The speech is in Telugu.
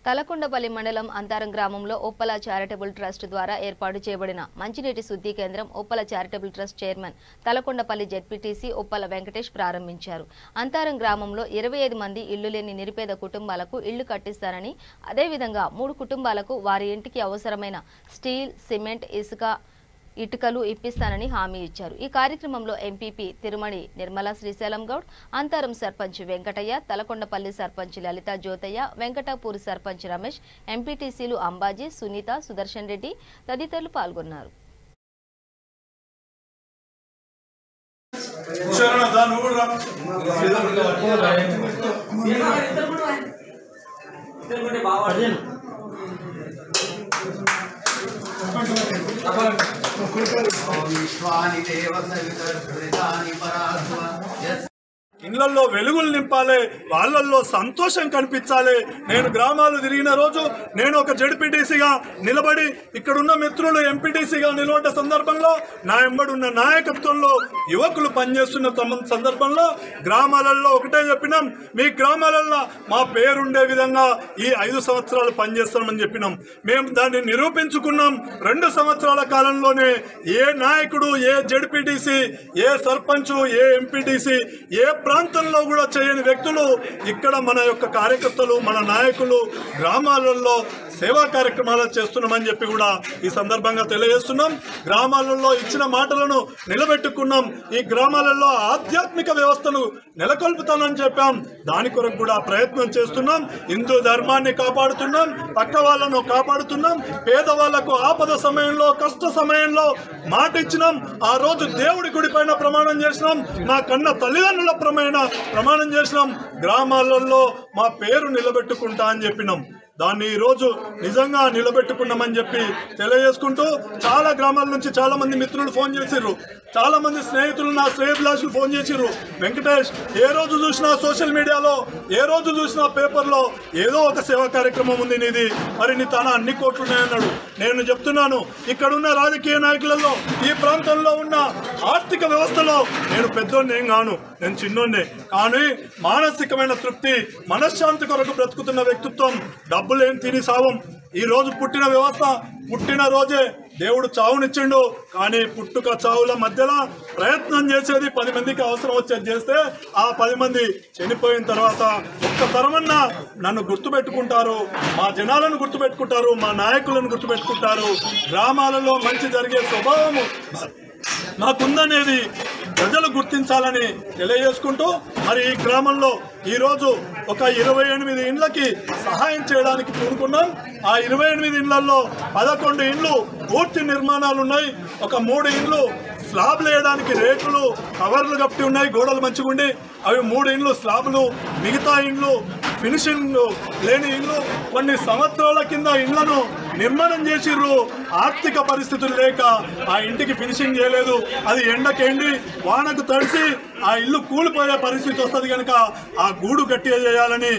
తలకొండపల్లి మండలం అంతారం గ్రామంలో ఉప్పల చారిటబుల్ ట్రస్ట్ ద్వారా ఏర్పాటు చేయబడిన మంచినీటి శుద్ధి కేంద్రం Uppala charitable trust chairman Talakondapalli ZPTC Uppala Venkatesh ప్రారంభించారు. అంతారం గ్రామంలో 25 మంది ఇళ్లు లేని నిరుపేద కుటుంబాలకు ఇళ్లు కట్టిస్తారని, అదేవిధంగా 3 కుటుంబాలకు వారి ఇంటికి అవసరమైన స్టీల్, సిమెంట్, ఇటుకలు ఇప్పిస్తానని హామీ ఇచ్చారు. ఈ కార్యక్రమంలో ఎంపీపీ తిరుమణి నిర్మల శ్రీశైలం గౌడ్, అంతారం సర్పంచ్ వెంకటయ్య, తలకొండపల్లి సర్పంచ్ లలిత జ్యోతయ్య, వెంకటాపూర్ సర్పంచ్ రమేష్, ఎంపీటీసీలు అంబాజీ, సునీత, సుదర్శన్ రెడ్డి తదితరులు పాల్గొన్నారు. ఇళ్లలో వెలుగులు నింపాలి, వాళ్ళల్లో సంతోషం కనిపించాలి. నేను గ్రామాలు తిరిగిన రోజు నేను ఒక జెడ్పీటీసీగా నిలబడి ఇక్కడున్న మిత్రులు ఎంపీటీసీగా నిలబడ్డ సందర్భంలో నా వెంబడున్న నాయకత్వంలో యువకులు పనిచేస్తున్న సందర్భంలో గ్రామాలలో ఒకటే చెప్పినాం, మీ గ్రామాలలో మా పేరుండే విధంగా ఈ 5 సంవత్సరాలు పనిచేస్తామని చెప్పినాం. మేము దాన్ని నిరూపించుకున్నాం. 2 సంవత్సరాల కాలంలోనే ఏ నాయకుడు, ఏ జెడ్పీటీసీ, ఏ సర్పంచ్, ఏ ఎంపీటీసీ, ఏ ప్రాంతంలో కూడా చేయని వ్యక్తులు ఇక్కడ మన యొక్క కార్యకర్తలు, మన నాయకులు గ్రామాలలో సేవా కార్యక్రమాలు చేస్తున్నామని చెప్పి కూడా ఈ సందర్భంగా తెలియజేస్తున్నాం. గ్రామాలలో ఇచ్చిన మాటలను నిలబెట్టుకున్నాం. ఈ గ్రామాలలో ఆధ్యాత్మిక వ్యవస్థను నెలకొల్పుతానని చెప్పాం. దాని కొరకు కూడా ప్రయత్నం చేస్తున్నాం. హిందూ ధర్మాన్ని కాపాడుతున్నాం, పక్క వాళ్ళను కాపాడుతున్నాం. పేదవాళ్లకు ఆపద సమయంలో, కష్ట సమయంలో మాట ఇచ్చినాం. ఆ రోజు దేవుడి గుడి పైన ప్రమాణం చేసినాం, నా కన్న తల్లిదండ్రుల ప్రమాణం చేసినాం. గ్రామాలలో మా పేరు నిలబెట్టుకుంటా అని చెప్పినాం. దాన్ని ఈరోజు నిజంగా నిలబెట్టుకున్నామని చెప్పి తెలియజేసుకుంటూ చాలా గ్రామాల నుంచి చాలా మంది మిత్రులు ఫోన్ చేసిర్రు, చాలా మంది స్నేహితులు, నా శ్రేయభిలాషులు ఫోన్ చేసిర్రు. వెంకటేష్, ఏ రోజు చూసినా సోషల్ మీడియాలో, ఏ రోజు చూసినా పేపర్లో ఏదో ఒక సేవా కార్యక్రమం ఉంది నీది, మరి నీ తన అన్ని కోట్లు ఉన్నాయన్నాడు. నేను చెప్తున్నాను, ఇక్కడున్న రాజకీయ నాయకులలో, ఈ ప్రాంతంలో ఉన్న ఆర్థిక వ్యవస్థలో నేను పెద్దోన్నే కాను, నేను చిన్నోన్నే. కానీ మానసికమైన తృప్తి, మనశ్శాంతి కొరకు బ్రతుకుతున్న వ్యక్తిత్వం, డబ్బులేం తిని సావం. ఈ రోజు పుట్టిన వ్యవస్థ, పుట్టిన రోజే దేవుడు చావునిచ్చిండు. కానీ పుట్టుక చావుల మధ్యలో ప్రయత్నం చేసేది 10 మందికి అవసరం వచ్చేది చేస్తే ఆ 10 మంది చనిపోయిన తర్వాత ఒక్క తరమన్నా నన్ను గుర్తుపెట్టుకుంటారు, మా జనాలను గుర్తుపెట్టుకుంటారు, మా నాయకులను గుర్తుపెట్టుకుంటారు. గ్రామాలలో మంచి జరిగే స్వభావము నాకుందనేది ప్రజలు గుర్తించాలని తెలియజేసుకుంటూ, మరి ఈ గ్రామంలో ఈరోజు ఒక 28 ఇండ్లకి సహాయం చేయడానికి పూనుకున్నాం. ఆ 28 ఇండ్లలో 11 ఇండ్లు పూర్తి నిర్మాణాలు ఉన్నాయి. ఒక 3 ఇండ్లు స్లాబ్లు వేయడానికి రేకులు, కవర్లు కప్పి ఉన్నాయి, గోడలు మంచిగా ఉండి అవి 3 ఇండ్లు స్లాబ్లు. మిగతా ఇండ్లు ఫినిషింగ్ లేని ఇండ్లు. కొన్ని సంవత్సరాల కింద ఇండ్లను నిర్మాణం చేసిర్రు, ఆర్థిక పరిస్థితులు లేక ఆ ఇంటికి ఫినిషింగ్ చేయలేదు. అది ఎండకెండి వానకు తడిసి ఆ ఇల్లు కూలిపోయే పరిస్థితి వస్తుంది కనుక ఆ గూడు గట్టిగా చేయాలని